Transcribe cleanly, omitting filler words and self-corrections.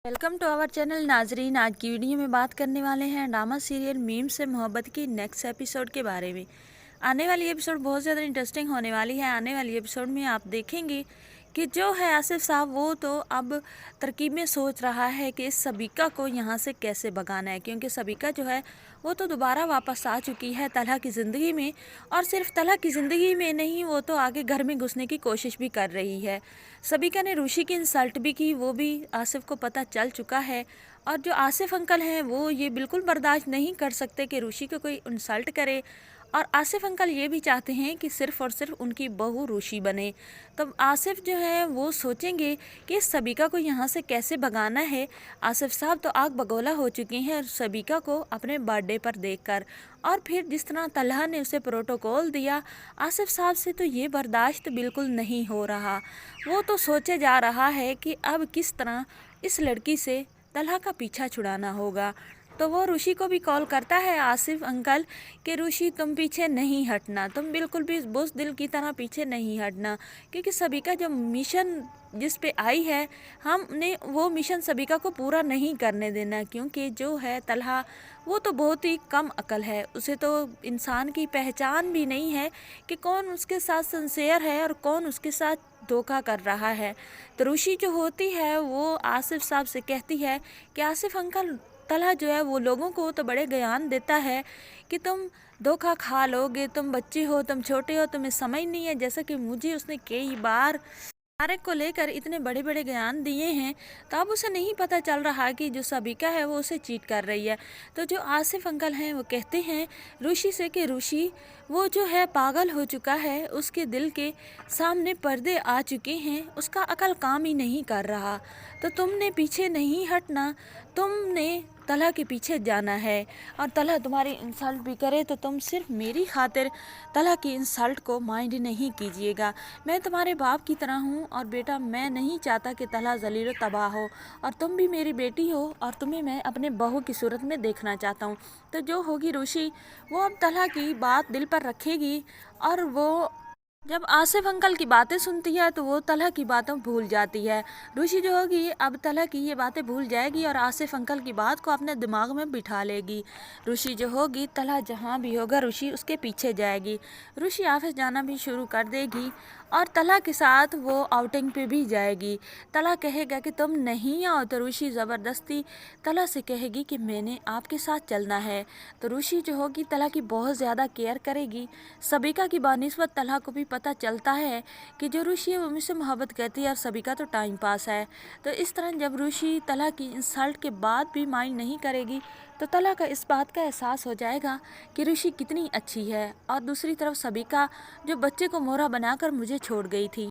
Welcome to our channel नाजरीन। आज की वीडियो में बात करने वाले हैं ड्रामा सीरियल मीम से मोहब्बत की नेक्स्ट एपिसोड के बारे में। आने वाली एपिसोड बहुत ज़्यादा इंटरेस्टिंग होने वाली है। आने वाली एपिसोड में आप देखेंगे कि जो है आसिफ साहब वो तो अब तरकीब में सोच रहा है कि इस सबीका को यहाँ से कैसे भगाना है, क्योंकि सबीका जो है वो तो दोबारा वापस आ चुकी है तलहा की ज़िंदगी में। और सिर्फ तलहा की ज़िंदगी में नहीं, वो तो आगे घर में घुसने की कोशिश भी कर रही है। सबीका ने रूशी की इंसल्ट भी की, वो भी आसिफ को पता चल चुका है। और जो आसिफ अंकल हैं वो ये बिल्कुल बर्दाश्त नहीं कर सकते कि रूशी को कोई इंसल्ट करे। और आसिफ अंकल ये भी चाहते हैं कि सिर्फ़ और सिर्फ उनकी बहू रूशी बने। तब आसिफ जो है वो सोचेंगे कि इस सबीका को यहाँ से कैसे भगाना है। आसिफ साहब तो आग बगोला हो चुके हैं सबीका को अपने बर्थडे पर देखकर। और फिर जिस तरह तलहा ने उसे प्रोटोकॉल दिया, आसिफ साहब से तो ये बर्दाश्त बिल्कुल नहीं हो रहा। वो तो सोचे जा रहा है कि अब किस तरह इस लड़की से तलहा का पीछा छुड़ाना होगा। तो वो रूशी को भी कॉल करता है आसिफ अंकल कि रूशी तुम पीछे नहीं हटना, तुम बिल्कुल भी बुज़दिल की तरह पीछे नहीं हटना, क्योंकि सबीका जो मिशन जिस पे आई है हमने वो मिशन सबीका को पूरा नहीं करने देना। क्योंकि जो है तलहा वो तो बहुत ही कम अकल है, उसे तो इंसान की पहचान भी नहीं है कि कौन उसके साथ सिंसियर है और कौन उसके साथ धोखा कर रहा है। तो रूशी जो होती है वो आसिफ साहब से कहती है कि आसिफ अंकल, तलहा जो है वो लोगों को तो बड़े ज्ञान देता है कि तुम धोखा खा लोगे, तुम बच्चे हो, तुम छोटे हो, तुम्हें समझ नहीं है। जैसा कि मुझे उसने कई बार तारक को लेकर इतने बड़े बड़े ज्ञान दिए हैं, तो अब उसे नहीं पता चल रहा कि जो सबीका है वो उसे चीट कर रही है। तो जो आसिफ अंकल हैं वो कहते हैं रूशी से कि रूशी वो जो है पागल हो चुका है, उसके दिल के सामने पर्दे आ चुके हैं, उसका अकल काम ही नहीं कर रहा। तो तुमने पीछे नहीं हटना, तुमने तलहा के पीछे जाना है। और तलहा तुम्हारी इंसल्ट भी करे तो तुम सिर्फ मेरी खातिर तलहा की इंसल्ट को माइंड नहीं कीजिएगा। मैं तुम्हारे बाप की तरह हूँ और बेटा, मैं नहीं चाहता कि तलहा ज़लील तबाह हो। और तुम भी मेरी बेटी हो और तुम्हें मैं अपने बहू की सूरत में देखना चाहता हूँ। तो जो होगी रूशी वो अब तलहा की बात दिल पर रखेगी। और वो जब आसिफ अंकल की बातें सुनती है तो वो तलहा की बातों भूल जाती है। रूशी जो होगी अब तलहा की ये बातें भूल जाएगी और आसिफ अंकल की बात को अपने दिमाग में बिठा लेगी। रूशी जो होगी, तलहा जहाँ भी होगा रूशी उसके पीछे जाएगी। रूशी ऑफिस जाना भी शुरू कर देगी और तलहा के साथ वो आउटिंग पे भी जाएगी। तलहा कहेगा कि तुम नहीं आओ तो रूशी ज़बरदस्ती तलहा से कहेगी कि मैंने आपके साथ चलना है। तो रूशी जो होगी तलहा की बहुत ज़्यादा केयर करेगी। सबीका की बानिस्बत तलहा को भी पता चलता है कि जो रूशी है वो मुझसे मोहब्बत करती है और सबीका तो टाइम पास है। तो इस तरह जब रूशी तलहा की इंसल्ट के बाद भी माइंड नहीं करेगी तो तलहा का इस बात का एहसास हो जाएगा कि रूशी कितनी अच्छी है। और दूसरी तरफ सबीका जो बच्चे को मोहरा बनाकर मुझे छोड़ गई थी।